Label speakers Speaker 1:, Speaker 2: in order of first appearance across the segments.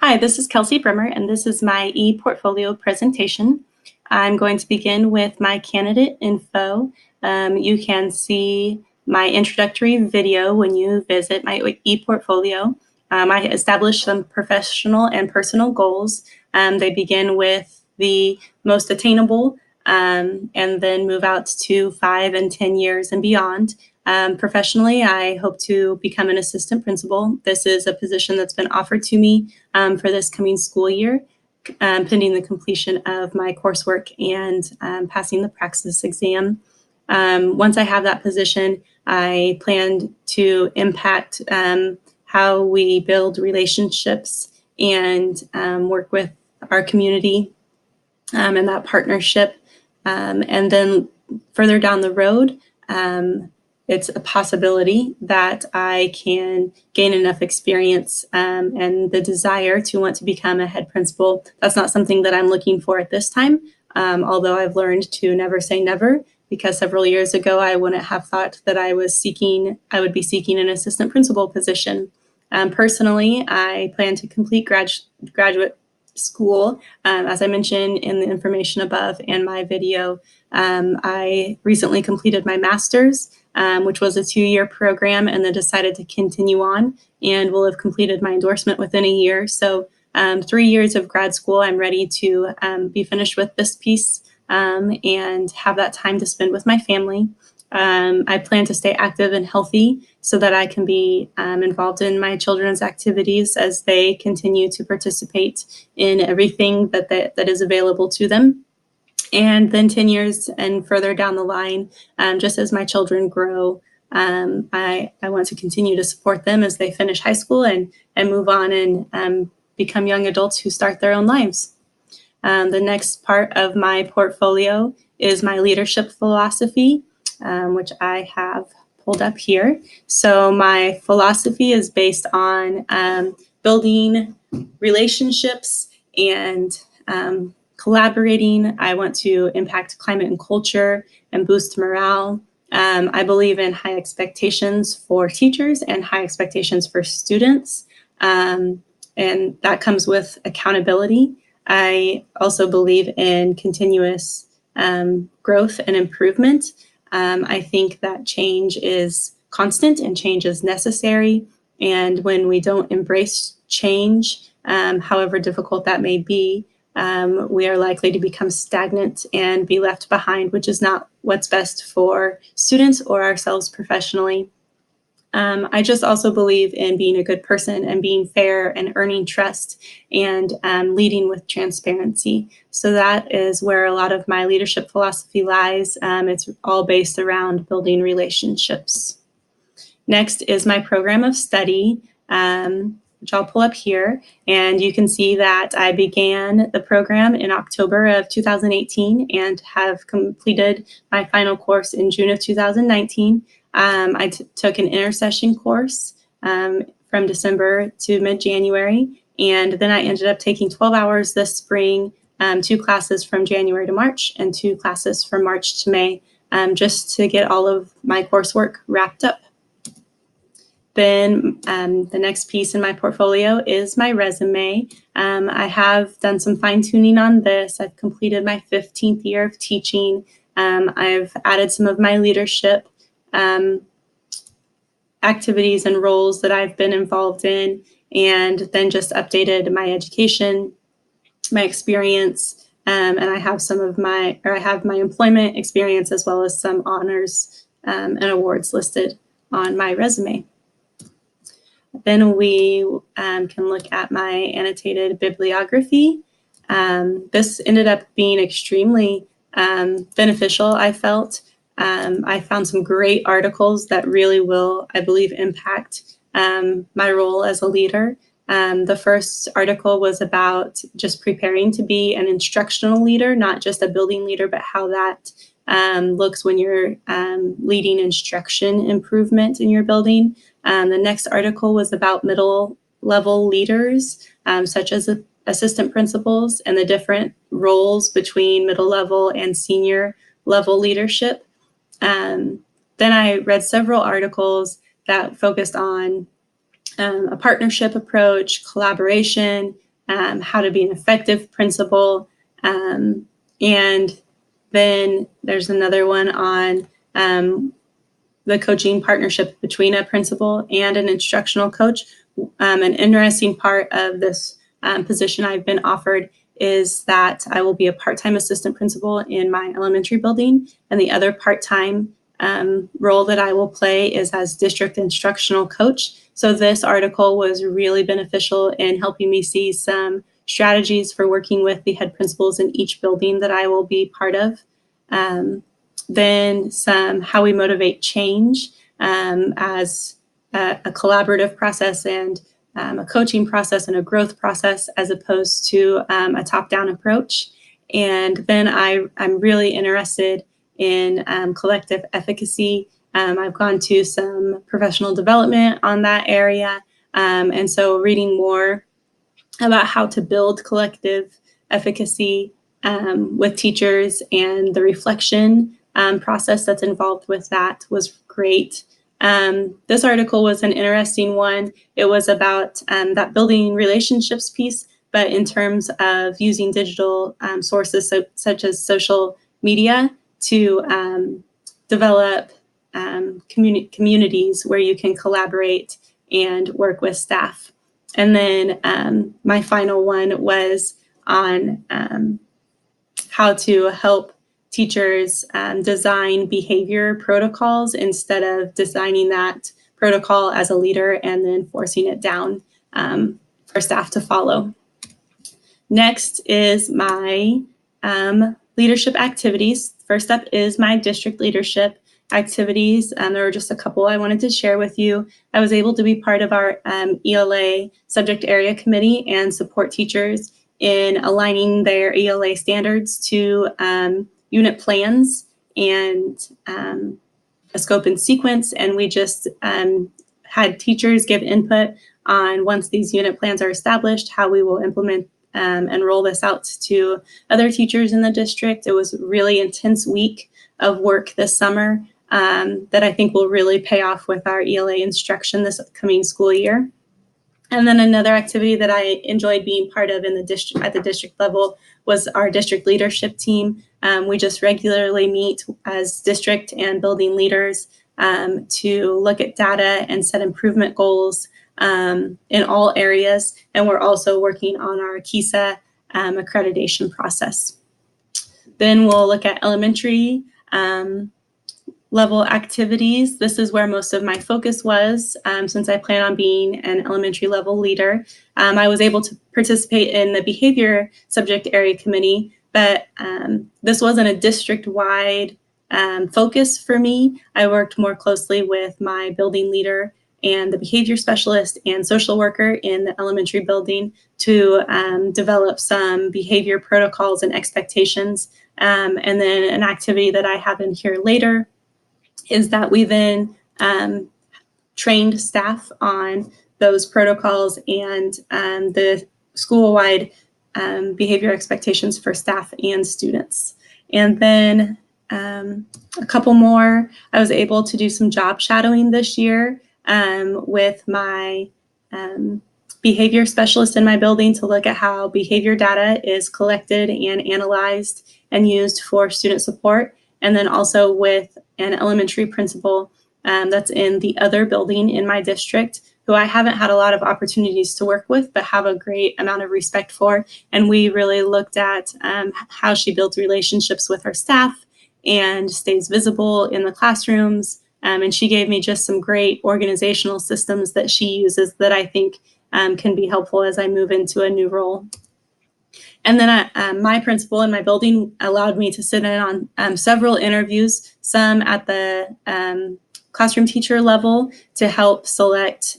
Speaker 1: Hi, this is Kelsey Bremer, and this is my ePortfolio presentation. I'm going to begin with my candidate info. You can see my introductory video when you visit my ePortfolio. I established some professional and personal goals. They begin with the most attainable and then move out to 5 and 10 years and beyond. Professionally, I hope to become an assistant principal. This is a position that's been offered to me for this coming school year, pending the completion of my coursework and passing the praxis exam. Once I have that position, I plan to impact how we build relationships and work with our community and that partnership. And then further down the road, it's a possibility that I can gain enough experience and the desire to want to become a head principal. That's not something that I'm looking for at this time, although I've learned to never say never, because several years ago I wouldn't have thought that I would be seeking an assistant principal position. Personally, I plan to complete graduate school, as I mentioned in the information above and my video. I recently completed my master's, which was a 2-year program, and then decided to continue on and will have completed my endorsement within a year. So 3 years of grad school, I'm ready to be finished with this piece and have that time to spend with my family. I plan to stay active and healthy so that I can be involved in my children's activities as they continue to participate in everything that is available to them. And then 10 years and further down the line, just as my children grow, I want to continue to support them as they finish high school and move on and become young adults who start their own lives. The next part of my portfolio is my leadership philosophy, which I have pulled up here. So my philosophy is based on building relationships and collaborating. I want to impact climate and culture and boost morale. I believe in high expectations for teachers and high expectations for students, and that comes with accountability. I also believe in continuous growth and improvement. I think that change is constant and change is necessary. And when we don't embrace change, however difficult that may be, we are likely to become stagnant and be left behind, which is not what's best for students or ourselves professionally. I just also believe in being a good person and being fair and earning trust and leading with transparency. So that is where a lot of my leadership philosophy lies. It's all based around building relationships. Next is my program of study, which I'll pull up here. And you can see that I began the program in October of 2018 and have completed my final course in June of 2019. I took an intercession course from December to mid-January, and then I ended up taking 12 hours this spring, 2 classes from January to March and 2 classes from March to May, just to get all of my coursework wrapped up. Then the next piece in my portfolio is my resume. I have done some fine-tuning on this. I've completed my 15th year of teaching. I've added some of my leadership activities and roles that I've been involved in, and then just updated my education, my experience, and I have I have my employment experience as well as some honors and awards listed on my resume. Then we can look at my annotated bibliography. This ended up being extremely beneficial, I felt. I found some great articles that really will, I believe, impact my role as a leader. The first article was about just preparing to be an instructional leader, not just a building leader, but how that looks when you're leading instruction improvement in your building. The next article was about middle level leaders, such as assistant principals and the different roles between middle level and senior level leadership. Then I read several articles that focused on a partnership approach, collaboration, how to be an effective principal, and then there's another one on the coaching partnership between a principal and an instructional coach. An interesting part of this position I've been offered is that I will be a part-time assistant principal in my elementary building, and the other part-time role that I will play is as district instructional coach. So this article was really beneficial in helping me see some strategies for working with the head principals in each building that I will be part of. Then some how we motivate change as a collaborative process and a coaching process and a growth process as opposed to a top-down approach. And then I'm really interested in collective efficacy. I've gone to some professional development on that area. And so reading more about how to build collective efficacy with teachers and the reflection process that's involved with that was great. This article was an interesting one. It was about that building relationships piece, but in terms of using digital sources such as social media to develop communities where you can collaborate and work with staff. And then my final one was on how to help teachers design behavior protocols instead of designing that protocol as a leader and then forcing it down for staff to follow. Next is my leadership activities. First up is my district leadership activities. There were just a couple I wanted to share with you. I was able to be part of our ELA subject area committee and support teachers in aligning their ELA standards to unit plans and a scope and sequence. And we just had teachers give input on once these unit plans are established, how we will implement and roll this out to other teachers in the district. It was a really intense week of work this summer that I think will really pay off with our ELA instruction this coming school year. And then another activity that I enjoyed being part of in the district at the district level was our district leadership team. We just regularly meet as district and building leaders to look at data and set improvement goals in all areas. And we're also working on our KISA accreditation process. Then we'll look at elementary level activities. This is where most of my focus was since I plan on being an elementary level leader. I was able to participate in the behavior subject area committee, but this wasn't a district-wide focus for me. I worked more closely with my building leader and the behavior specialist and social worker in the elementary building to develop some behavior protocols and expectations. And then an activity that I have in here later is that we then trained staff on those protocols and the school-wide behavior expectations for staff and students. And then a couple more, I was able to do some job shadowing this year with my behavior specialist in my building to look at how behavior data is collected and analyzed and used for student support. And then also with an elementary principal that's in the other building in my district, who I haven't had a lot of opportunities to work with, but have a great amount of respect for. And we really looked at how she builds relationships with her staff and stays visible in the classrooms. And she gave me just some great organizational systems that she uses that I think can be helpful as I move into a new role. And then my principal in my building allowed me to sit in on several interviews, some at the classroom teacher level to help select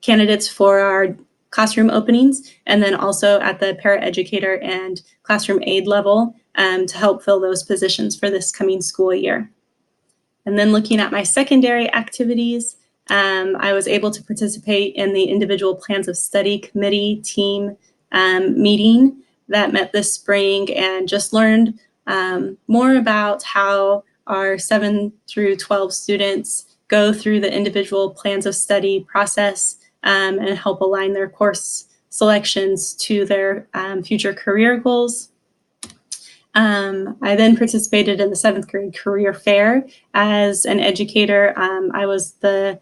Speaker 1: candidates for our classroom openings, and then also at the paraeducator and classroom aide level to help fill those positions for this coming school year. And then looking at my secondary activities, I was able to participate in the individual plans of study committee team meeting that met this spring and just learned more about how our 7 through 12 students go through the individual plans of study process and help align their course selections to their future career goals. I then participated in the 7th grade career fair as an educator. I was the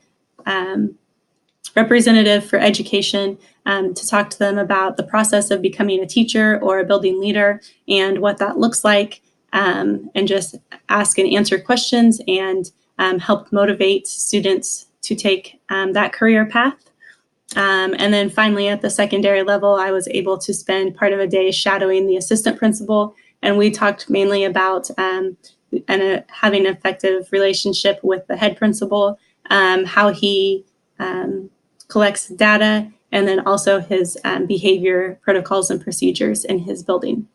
Speaker 1: representative for education to talk to them about the process of becoming a teacher or a building leader and what that looks like, and just ask and answer questions and help motivate students to take that career path. And then finally, at the secondary level, I was able to spend part of a day shadowing the assistant principal, and we talked mainly about having an effective relationship with the head principal, how he collects data, and then also his behavior protocols and procedures in his building.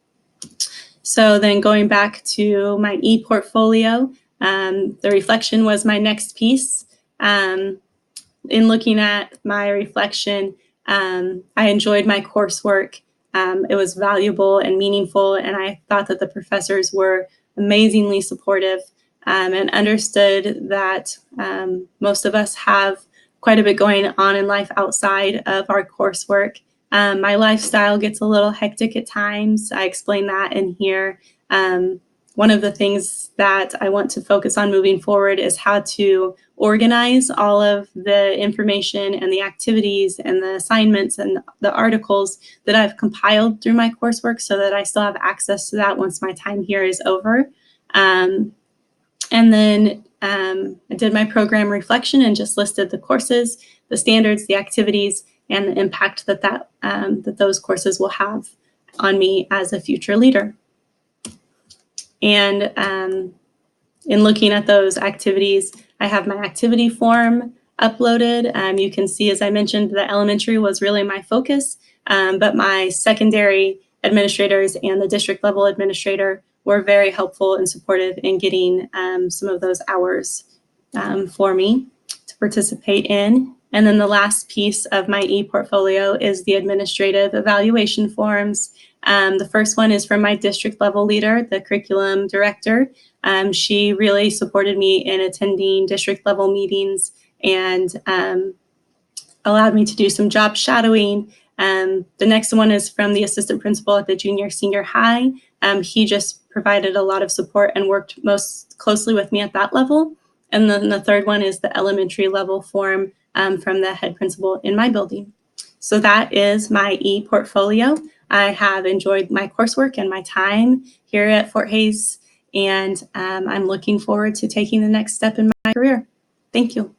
Speaker 1: So then going back to my ePortfolio, the reflection was my next piece. In looking at my reflection, I enjoyed my coursework. It was valuable and meaningful, and I thought that the professors were amazingly supportive and understood that most of us have quite a bit going on in life outside of our coursework. My lifestyle gets a little hectic at times. I explain that in here. One of the things that I want to focus on moving forward is how to organize all of the information and the activities and the assignments and the articles that I've compiled through my coursework so that I still have access to that once my time here is over. And then I did my program reflection and just listed the courses, the standards, the activities, and the impact that those courses will have on me as a future leader. And in looking at those activities, I have my activity form uploaded. You can see, as I mentioned, the elementary was really my focus, but my secondary administrators and the district level administrator were very helpful and supportive in getting some of those hours for me to participate in. And then the last piece of my ePortfolio is the administrative evaluation forms. The first one is from my district level leader, the curriculum director. She really supported me in attending district level meetings and allowed me to do some job shadowing. The next one is from the assistant principal at the junior senior high. He just provided a lot of support and worked most closely with me at that level. And then the third one is the elementary level form from the head principal in my building. So that is my ePortfolio. I have enjoyed my coursework and my time here at Fort Hays, and I'm looking forward to taking the next step in my career. Thank you.